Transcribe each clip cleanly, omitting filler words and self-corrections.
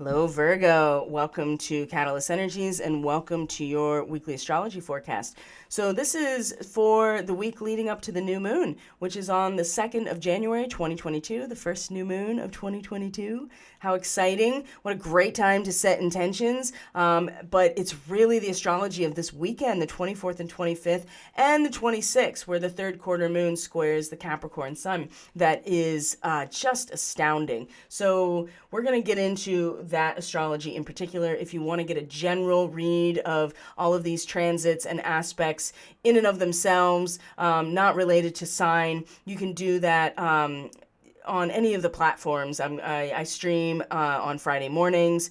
Hello, Virgo. Welcome to Catalyst Energies and welcome to your weekly astrology forecast. So, this is for the week leading up to the new moon, which is on the 2nd of January 2022, the first new moon of 2022. How exciting! What a great time to set intentions. But it's really the astrology of this weekend, the 24th and 25th, and the 26th, where the third quarter moon squares the Capricorn sun, that is just astounding. So, we're going to get into that astrology in particular. If you want to get a general read of all of these transits and aspects in and of themselves, not related to sign, you can do that on any of the platforms. I stream on Friday mornings.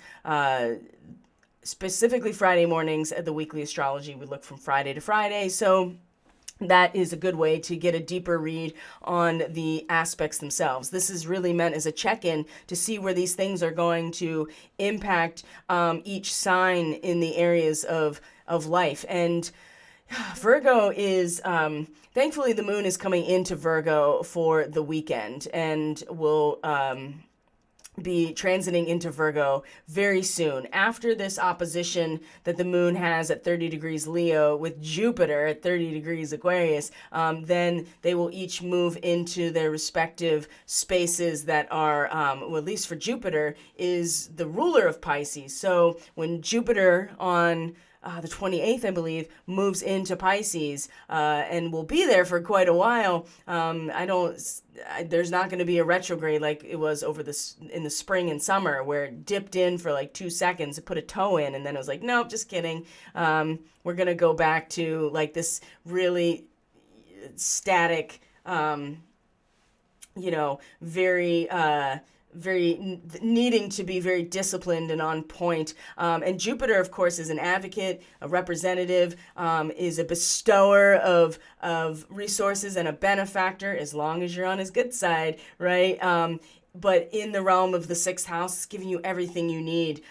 Specifically Friday mornings at the weekly astrology. We look from Friday to Friday. So that is a good way to get a deeper read on the aspects themselves. This is really meant as a check-in to see where these things are going to impact each sign in the areas of life. And Virgo is, thankfully, the moon is coming into Virgo for the weekend and will be transiting into Virgo very soon. After this opposition that the moon has at 30 degrees Leo with Jupiter at 30 degrees Aquarius, then they will each move into their respective spaces that are, well, at least for Jupiter, is the ruler of Pisces. So when Jupiter on the 28th, I believe, moves into Pisces and will be there for quite a while. There's not going to be a retrograde like it was in the spring and summer, where it dipped in for like 2 seconds, it put a toe in, and then it was like, nope, just kidding. We're going to go back to like this really static, very needing to be very disciplined and on point. And Jupiter, of course, is an advocate, a representative, is a bestower of resources and a benefactor, as long as you're on his good side, right? But in the realm of the sixth house, it's giving you everything you need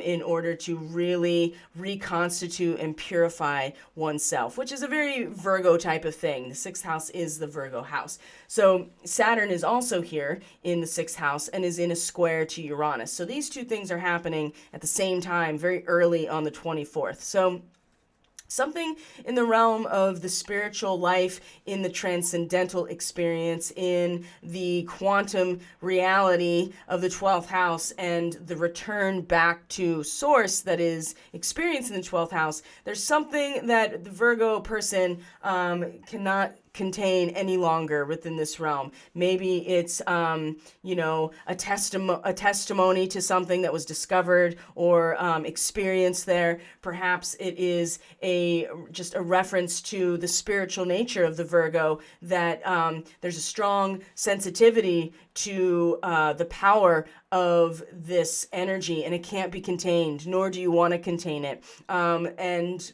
in order to really reconstitute and purify oneself, which is a very Virgo type of thing. The sixth house is the Virgo house. So Saturn is also here in the sixth house and is in a square to Uranus. So these two things are happening at the same time, very early on the 24th. So something in the realm of the spiritual life, in the transcendental experience, in the quantum reality of the 12th house, and the return back to source that is experienced in the 12th house. There's something that the Virgo person cannot contain any longer within this realm. Maybe it's a testimony to something that was discovered or experienced there. Perhaps it is just a reference to the spiritual nature of the Virgo, that there's a strong sensitivity to the power of this energy, and it can't be contained, nor do you want to contain it. And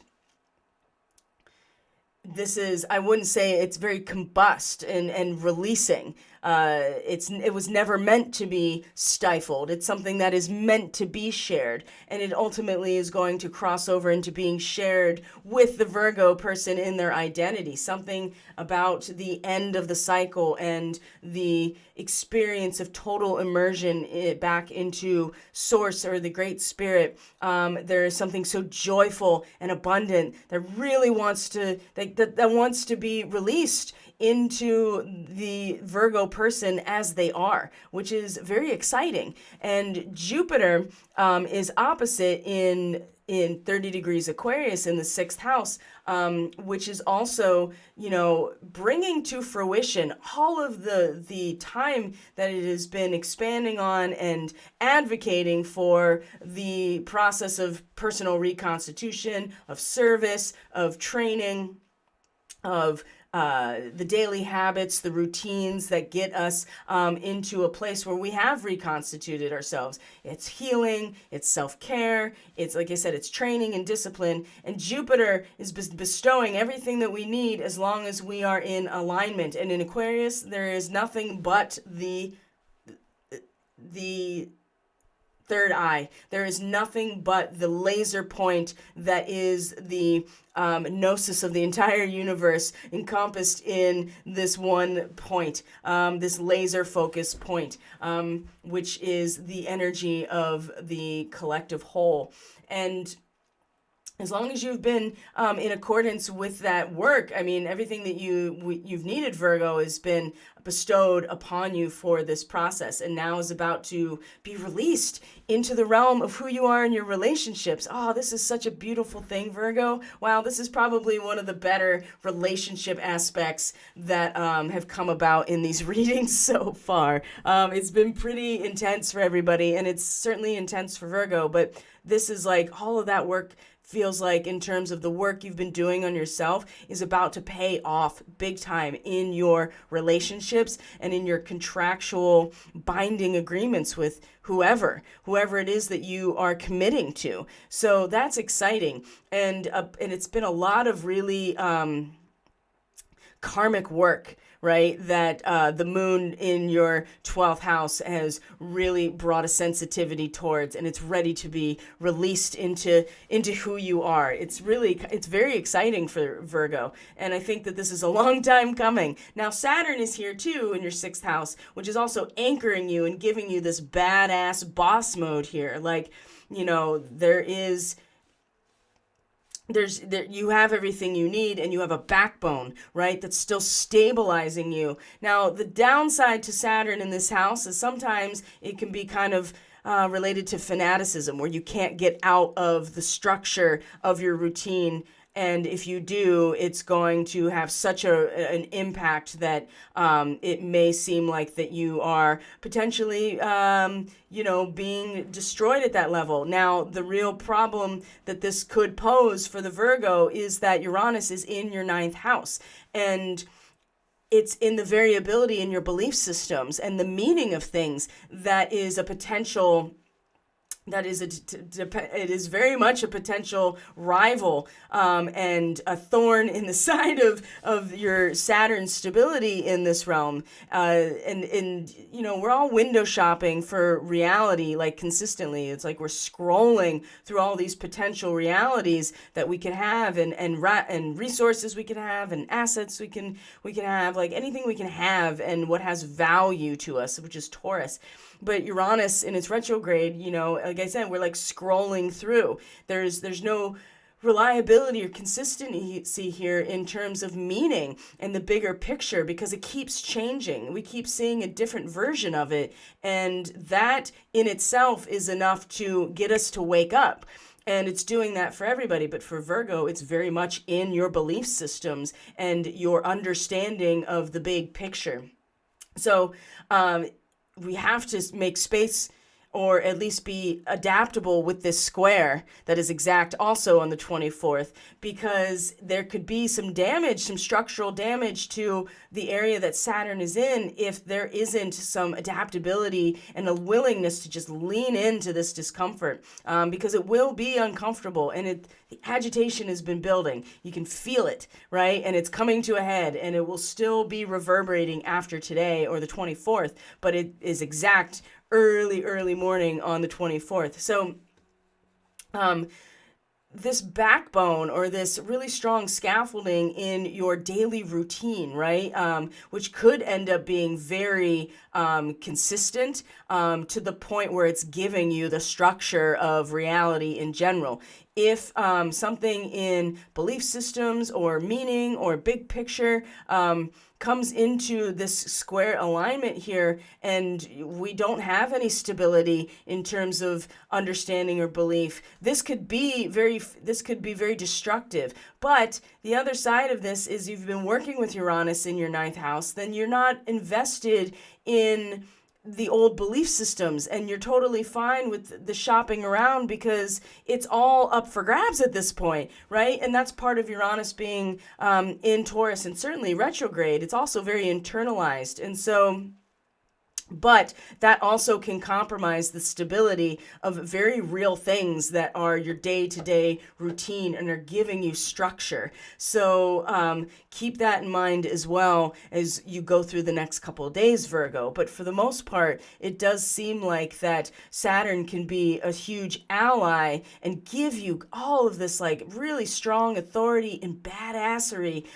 this is, I wouldn't say it's very combust and releasing. It was never meant to be stifled. It's something that is meant to be shared, and it ultimately is going to cross over into being shared with the Virgo person in their identity. Something about the end of the cycle and the experience of total immersion back into source or the great spirit. There is something so joyful and abundant that really wants to that wants to be released into the Virgo person as they are, which is very exciting. And Jupiter is opposite in 30 degrees Aquarius in the sixth house, which is also, bringing to fruition all of the time that it has been expanding on and advocating for the process of personal reconstitution, of service, of training, of the daily habits, the routines that get us into a place where we have reconstituted ourselves. It's healing, it's self-care, it's, like I said, it's training and discipline. And Jupiter is bestowing everything that we need as long as we are in alignment. And in Aquarius, there is nothing but the third eye. There is nothing but the laser point that is the gnosis of the entire universe encompassed in this one point, this laser focus point, which is the energy of the collective whole. And as long as you've been in accordance with that work, I mean, everything that you've needed, Virgo, has been bestowed upon you for this process, and now is about to be released into the realm of who you are in your relationships. Oh, this is such a beautiful thing, Virgo. Wow, this is probably one of the better relationship aspects that have come about in these readings so far. It's been pretty intense for everybody, and it's certainly intense for Virgo, but this is like all of that work feels like, in terms of the work you've been doing on yourself, is about to pay off big time in your relationships and in your contractual binding agreements with whoever it is that you are committing to. So that's exciting. And it's been a lot of really karmic work, right? That the moon in your 12th house has really brought a sensitivity towards, and it's ready to be released into who you are. It's very exciting for Virgo. And I think that this is a long time coming. Now, Saturn is here too in your 6th house, which is also anchoring you and giving you this badass boss mode here. Like, you know, you have everything you need, and you have a backbone, right, that's still stabilizing you. Now, the downside to Saturn in this house is sometimes it can be kind of related to fanaticism, where you can't get out of the structure of your routine. And if you do, it's going to have such an impact that it may seem like that you are potentially, being destroyed at that level. Now, the real problem that this could pose for the Virgo is that Uranus is in your 9th house. And it's in the variability in your belief systems and the meaning of things that is a potential... it is very much a potential rival and a thorn in the side of your Saturn stability in this realm. And we're all window shopping for reality, like, consistently. It's like we're scrolling through all these potential realities that we can have, and resources we can have, and assets we can have, like anything we can have, and what has value to us, which is Taurus. But Uranus in its retrograde, like I said, we're like scrolling through. There's no reliability or consistency here in terms of meaning and the bigger picture, because it keeps changing. We keep seeing a different version of it. And that in itself is enough to get us to wake up. And it's doing that for everybody. But for Virgo, it's very much in your belief systems and your understanding of the big picture. So, we have to make space, or at least be adaptable with this square that is exact also on the 24th, because there could be some damage, some structural damage to the area that Saturn is in if there isn't some adaptability and a willingness to just lean into this discomfort, because it will be uncomfortable, and the agitation has been building. You can feel it, right? And it's coming to a head, and it will still be reverberating after today or the 24th, but it is exact early morning on the 24th. So this backbone, or this really strong scaffolding in your daily routine, right, which could end up being very consistent to the point where it's giving you the structure of reality in general. If something in belief systems or meaning or big picture comes into this square alignment here, and we don't have any stability in terms of understanding or belief, this could be very destructive. But the other side of this is, you've been working with Uranus in your 9th house, then you're not invested in the old belief systems, and you're totally fine with the shopping around, because it's all up for grabs at this point, right? And that's part of Uranus being in Taurus, and certainly retrograde. It's also very internalized. And so But that also can compromise the stability of very real things that are your day-to-day routine and are giving you structure. So keep that in mind as well as you go through the next couple of days, Virgo. But for the most part, it does seem like that Saturn can be a huge ally and give you all of this like really strong authority and badassery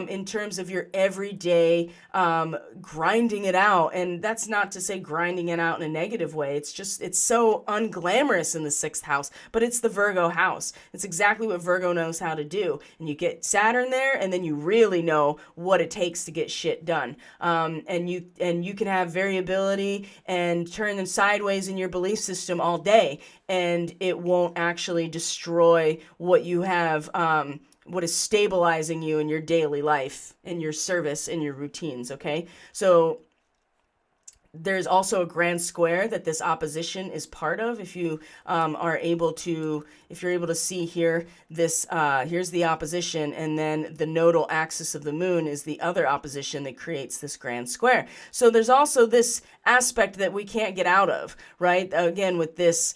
in terms of your everyday grinding it out. And that's not to say grinding it out in a negative way. It's just, it's so unglamorous in the 6th house, but it's the Virgo house. It's exactly what Virgo knows how to do. And you get Saturn there, and then you really know what it takes to get shit done. And you can have variability and turn them sideways in your belief system all day, and it won't actually destroy what you have, what is stabilizing you in your daily life, in your service, in your routines, okay? So there's also a grand square that this opposition is part of. If you are able to, if you're able to see here, this here's the opposition, and then the nodal axis of the moon is the other opposition that creates this grand square. So there's also this aspect that we can't get out of, right? Again, with this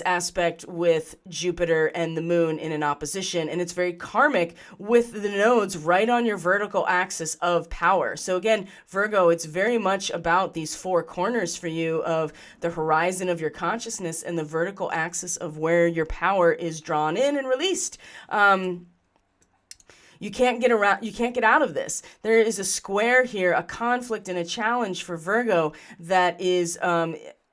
aspect with Jupiter and the moon in an opposition, and it's very karmic with the nodes right on your vertical axis of power. So again, Virgo, it's very much about these 4 corners for you of the horizon of your consciousness and the vertical axis of where your power is drawn in and released. You can't get around, you can't get out of this. There is a square here, a conflict and a challenge for Virgo that is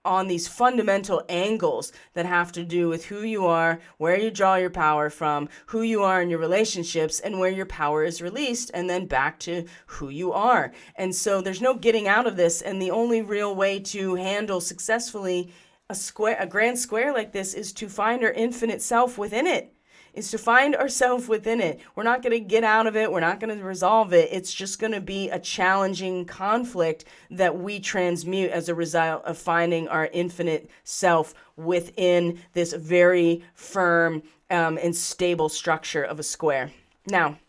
on these fundamental angles that have to do with who you are, where you draw your power from, who you are in your relationships, and where your power is released, and then back to who you are. And so there's no getting out of this, and the only real way to handle successfully a grand square like this is to find our infinite self within it. Is to find ourselves within it. We're not going to get out of it. We're not going to resolve it. It's just going to be a challenging conflict that we transmute as a result of finding our infinite self within this very firm and stable structure of a square. Now,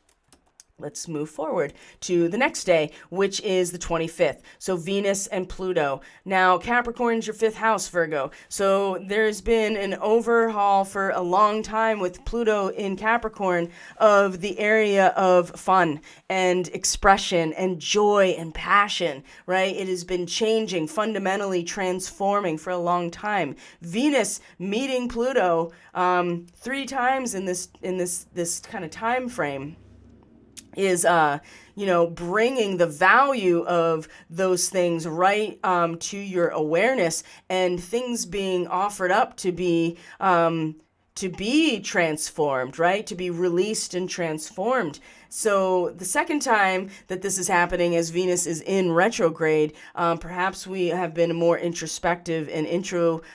let's move forward to the next day, which is the 25th. So Venus and Pluto. Now, Capricorn's your 5th house, Virgo. So there's been an overhaul for a long time with Pluto in Capricorn of the area of fun and expression and joy and passion, right? It has been changing, fundamentally transforming for a long time. Venus meeting Pluto 3 times in this kind of time frame is, bringing the value of those things right to your awareness, and things being offered up to be transformed, right? To be released and transformed. So the second time that this is happening, as Venus is in retrograde, perhaps we have been more introspective and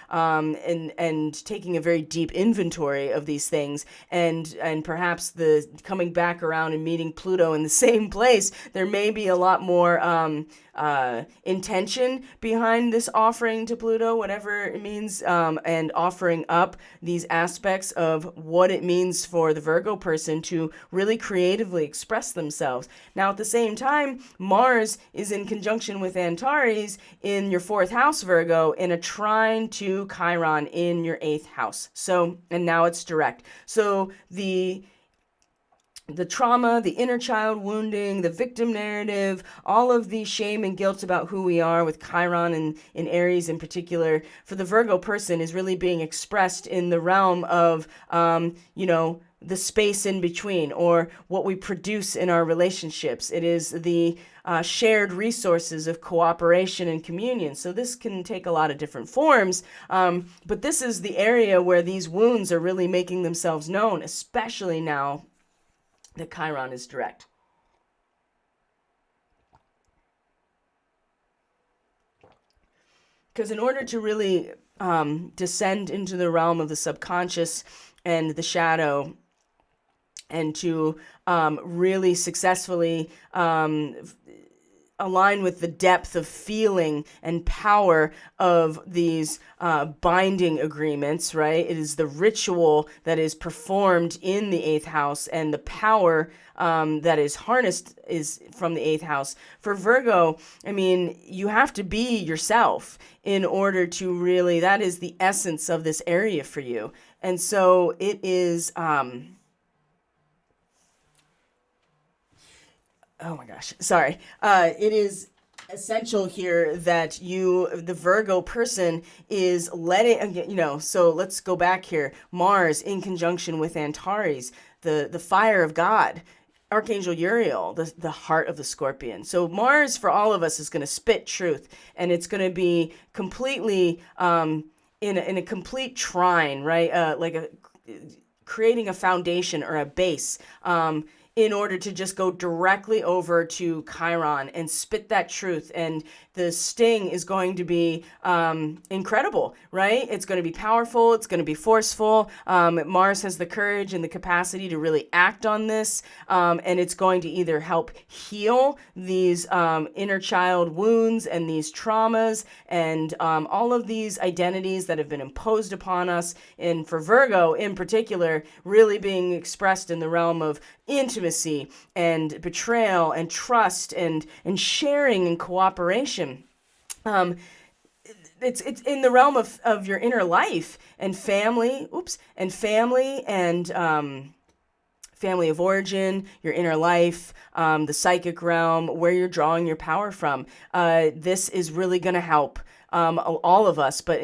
and taking a very deep inventory of these things, and perhaps the coming back around and meeting Pluto in the same place, there may be a lot more intention behind this offering to Pluto, whatever it means, and offering up these aspects of what it means for the Virgo person to really creatively express themselves. Now, at the same time, Mars is in conjunction with Antares in your 4th house, Virgo, in a trine to Chiron in your 8th house. So, and now it's direct. So the trauma, the inner child wounding, the victim narrative, all of the shame and guilt about who we are with Chiron and in Aries in particular, for the Virgo person is really being expressed in the realm of, the space in between, or what we produce in our relationships. It is the shared resources of cooperation and communion. So this can take a lot of different forms, but this is the area where these wounds are really making themselves known, especially now that Chiron is direct. Because in order to really descend into the realm of the subconscious and the shadow, and to really successfully align with the depth of feeling and power of these binding agreements, right? It is the ritual that is performed in the eighth house, and the power that is harnessed is from the eighth house. For Virgo, I mean, you have to be yourself in order to really, that is the essence of this area for you. And so it is, oh my gosh, sorry. It is essential here that you, the Virgo person, is letting, so let's go back here. Mars in conjunction with Antares, the fire of God. Archangel Uriel, the heart of the Scorpion. So Mars for all of us is going to spit truth, and it's going to be completely in a complete trine, right? Creating a foundation or a base in order to just go directly over to Chiron and spit that truth. And the sting is going to be incredible, right? It's going to be powerful. It's going to be forceful. Mars has the courage and the capacity to really act on this. And it's going to either help heal these inner child wounds and these traumas and all of these identities that have been imposed upon us. And for Virgo in particular, really being expressed in the realm of intimacy and betrayal and trust and sharing and cooperation. It's in the realm of your inner life and family, and family of origin, your inner life, the psychic realm, where you're drawing your power from. This is really going to help all of us, but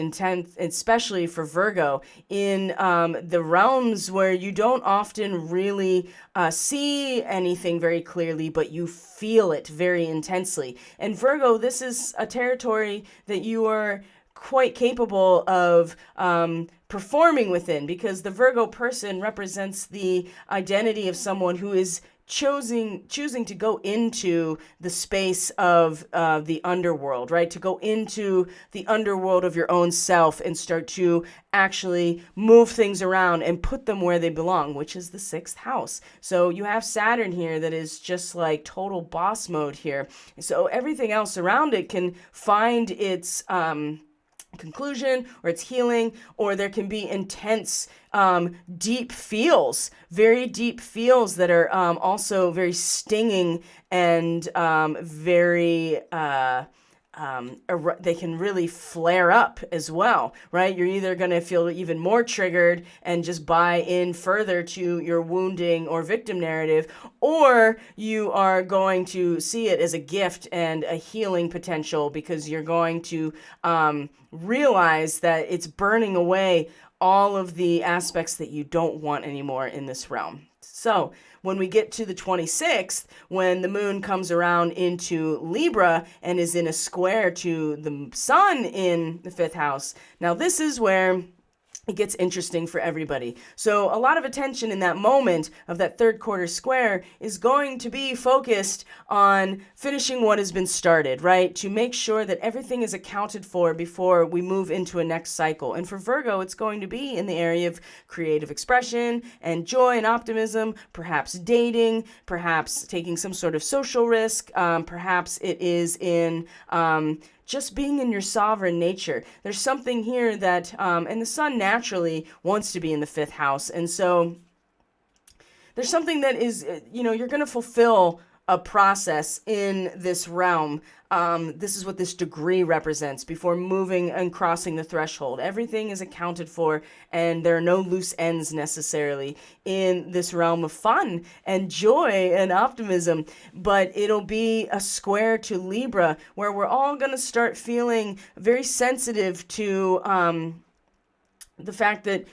especially for Virgo, in the realms where you don't often really see anything very clearly, but you feel it very intensely. And Virgo, this is a territory that you are quite capable of performing within, because the Virgo person represents the identity of someone who is choosing to go into the space of the underworld, right? To go into the underworld of your own self and start to actually move things around and put them where they belong, which is the sixth house. So you have Saturn here that is just like total boss mode here. So everything else around it can find its conclusion or it's healing, or there can be intense deep feels, very deep feels that are also very stinging and very they can really flare up as well, right? You're either going to feel even more triggered and just buy in further to your wounding or victim narrative, or you are going to see it as a gift and a healing potential, because you're going to realize that it's burning away all of the aspects that you don't want anymore in this realm. So when we get to the 26th, when the moon comes around into Libra and is in a square to the sun in the fifth house, now this is where it gets interesting for everybody. So a lot of attention in that moment of that third quarter square is going to be focused on finishing what has been started, right? To make sure that everything is accounted for before we move into a next cycle. And for Virgo, it's going to be in the area of creative expression and joy and optimism, perhaps dating, perhaps taking some sort of social risk, perhaps it is in just being in your sovereign nature. There's something here that, and the sun naturally wants to be in the fifth house. And so there's something that is, you're going to fulfill a process in this realm. This is what this degree represents before moving and crossing the threshold. Everything is accounted for, and there are no loose ends necessarily in this realm of fun and joy and optimism. But it'll be a square to Libra, where we're all going to start feeling very sensitive to the fact that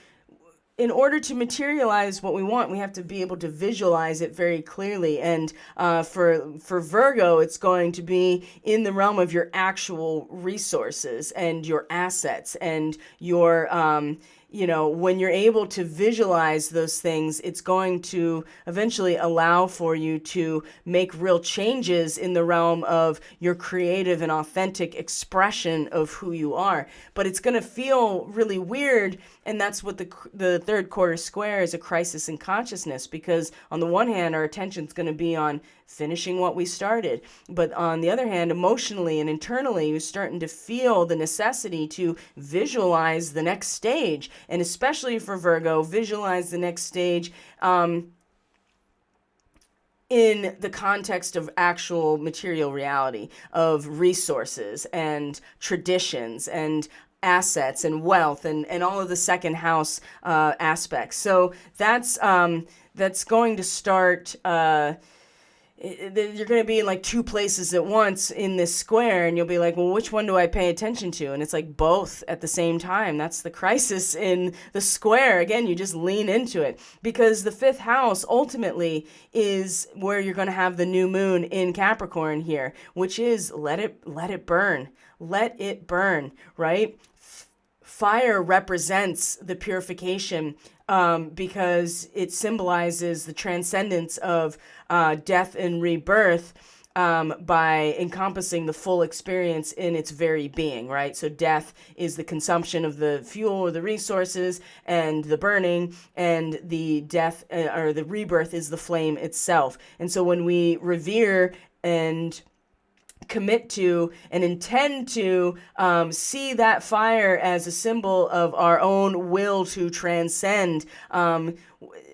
in order to materialize what we want, we have to be able to visualize it very clearly. And for Virgo, it's going to be in the realm of your actual resources and your assets and your when you're able to visualize those things, it's going to eventually allow for you to make real changes in the realm of your creative and authentic expression of who you are. But it's going to feel really weird, and that's what the third quarter square is, a crisis in consciousness, because on the one hand, our attention's going to be on finishing what we started. But on the other hand, emotionally and internally, you're starting to feel the necessity to visualize the next stage. And especially for Virgo, visualize the next stage in the context of actual material reality, of resources and traditions and assets and wealth and all of the second house aspects. So that's going to start... you're going to be in like two places at once in this square, and you'll be like, well, which one do I pay attention to? And it's like both at the same time. That's the crisis in the square. Again, you just lean into it, because the fifth house ultimately is where you're going to have the new moon in Capricorn here, which is let it burn. Let it burn, right? Fire represents the purification because it symbolizes the transcendence of death and rebirth by encompassing the full experience in its very being, right? So death is the consumption of the fuel or the resources and the burning, and the death or the rebirth is the flame itself. And so when we revere and commit to and intend to see that fire as a symbol of our own will to transcend,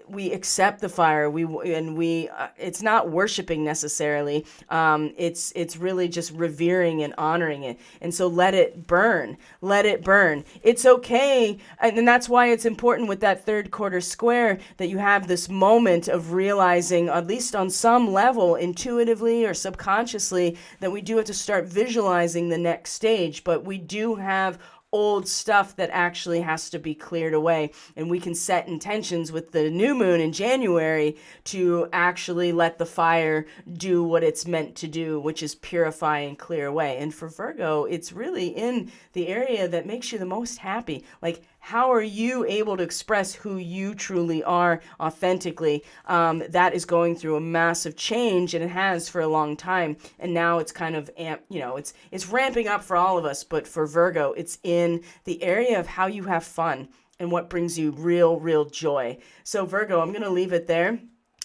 we accept the fire. It's not worshiping necessarily. It's really just revering and honoring it. And so let it burn. Let it burn. It's okay. And that's why it's important with that third quarter square that you have this moment of realizing, at least on some level, intuitively or subconsciously, that we do have to start visualizing the next stage. But we do have old stuff that actually has to be cleared away. And we can set intentions with the new moon in January to actually let the fire do what it's meant to do, which is purify and clear away. And for Virgo, it's really in the area that makes you the most happy. Like, how are you able to express who you truly are authentically? That is going through a massive change, and it has for a long time. And now it's kind of it's ramping up for all of us. But for Virgo, it's in the area of how you have fun and what brings you real joy. So Virgo, I'm going to leave it there.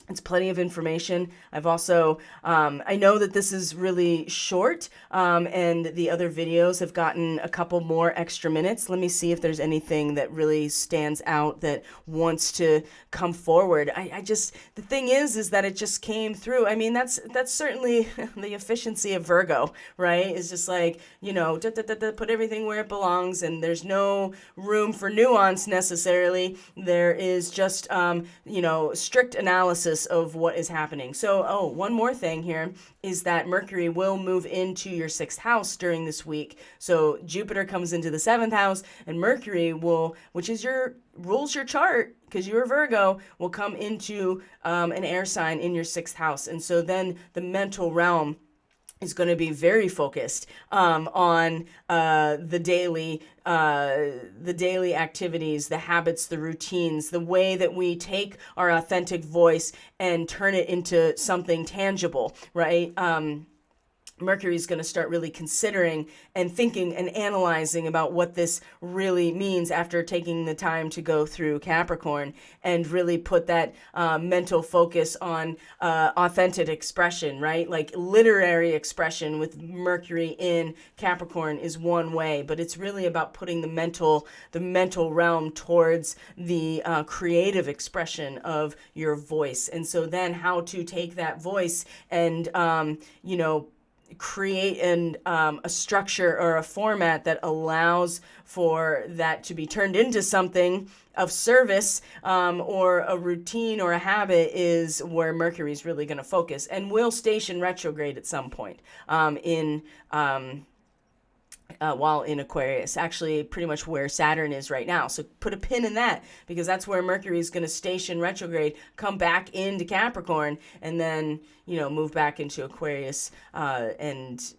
It's plenty of information. I've also, I know that this is really short, and the other videos have gotten a couple more extra minutes. Let me see if there's anything that really stands out that wants to come forward. The thing is that it just came through. I mean, that's certainly the efficiency of Virgo, right? It's just like, put everything where it belongs, and there's no room for nuance necessarily. There is just, strict analysis of what is happening. So, one more thing here is that Mercury will move into your sixth house during this week. So Jupiter comes into the seventh house, and Mercury which is rules your chart, because you're a Virgo, will come into an air sign in your sixth house. And so then the mental realm is going to be very focused on the daily activities, the habits, the routines, the way that we take our authentic voice and turn it into something tangible, right? Mercury is going to start really considering and thinking and analyzing about what this really means after taking the time to go through Capricorn, and really put that mental focus on authentic expression, right? Like literary expression with Mercury in Capricorn is one way, but it's really about putting the mental realm towards the creative expression of your voice. And so then how to take that voice and, create a structure or a format that allows for that to be turned into something of service, or a routine or a habit, is where Mercury is really going to focus, and will station retrograde at some point while in Aquarius, actually pretty much where Saturn is right now. So put a pin in that, because that's where Mercury is going to station retrograde, come back into Capricorn, and then, move back into Aquarius and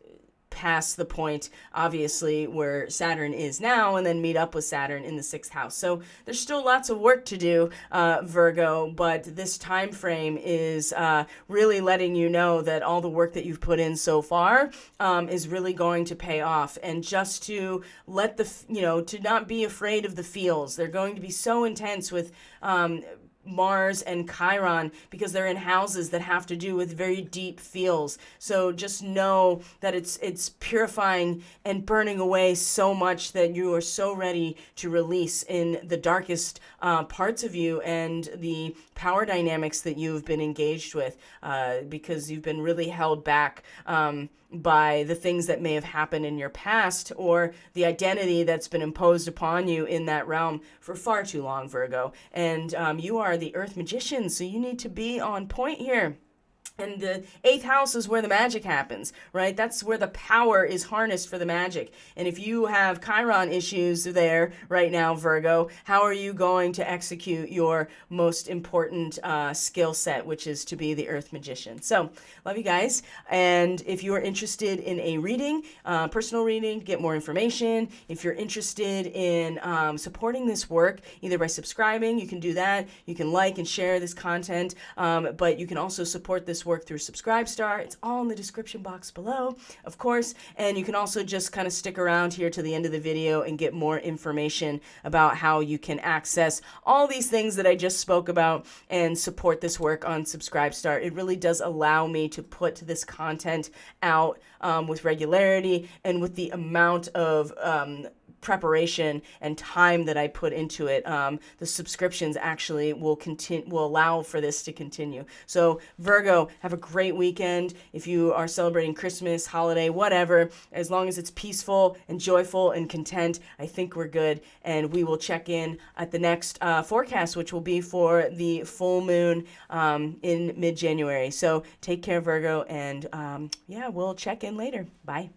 past the point, obviously, where Saturn is now, and then meet up with Saturn in the 6th house. So there's still lots of work to do, Virgo, but this time frame is really letting you know that all the work that you've put in so far is really going to pay off. And just to let to not be afraid of the feels. They're going to be so intense with Mars and Chiron because they're in houses that have to do with very deep feels. So just know that it's purifying and burning away so much that you are so ready to release in the darkest parts of you and the power dynamics that you've been engaged with because you've been really held back by the things that may have happened in your past or the identity that's been imposed upon you in that realm for far too long, Virgo. And you are the Earth Magician, so you need to be on point here. And the 8th house is where the magic happens, right? That's where the power is harnessed for the magic. And if you have Chiron issues there right now, Virgo, how are you going to execute your most important skill set, which is to be the Earth Magician? So, love you guys. And if you are interested in a reading, personal reading, get more information, if you're interested in supporting this work, either by subscribing, you can do that. You can like and share this content, but you can also support this work through Subscribestar. It's all in the description box below, of course, and you can also just kind of stick around here to the end of the video and get more information about how you can access all these things that I just spoke about and support this work on Subscribestar. It really does allow me to put this content out with regularity and with the amount of preparation and time that I put into it. The subscriptions actually will allow for this to continue. So Virgo, have a great weekend. If you are celebrating Christmas, holiday, whatever, as long as it's peaceful and joyful and content, I think we're good. And we will check in at the next forecast, which will be for the full moon in mid-January. So take care, Virgo, and yeah, we'll check in later. Bye.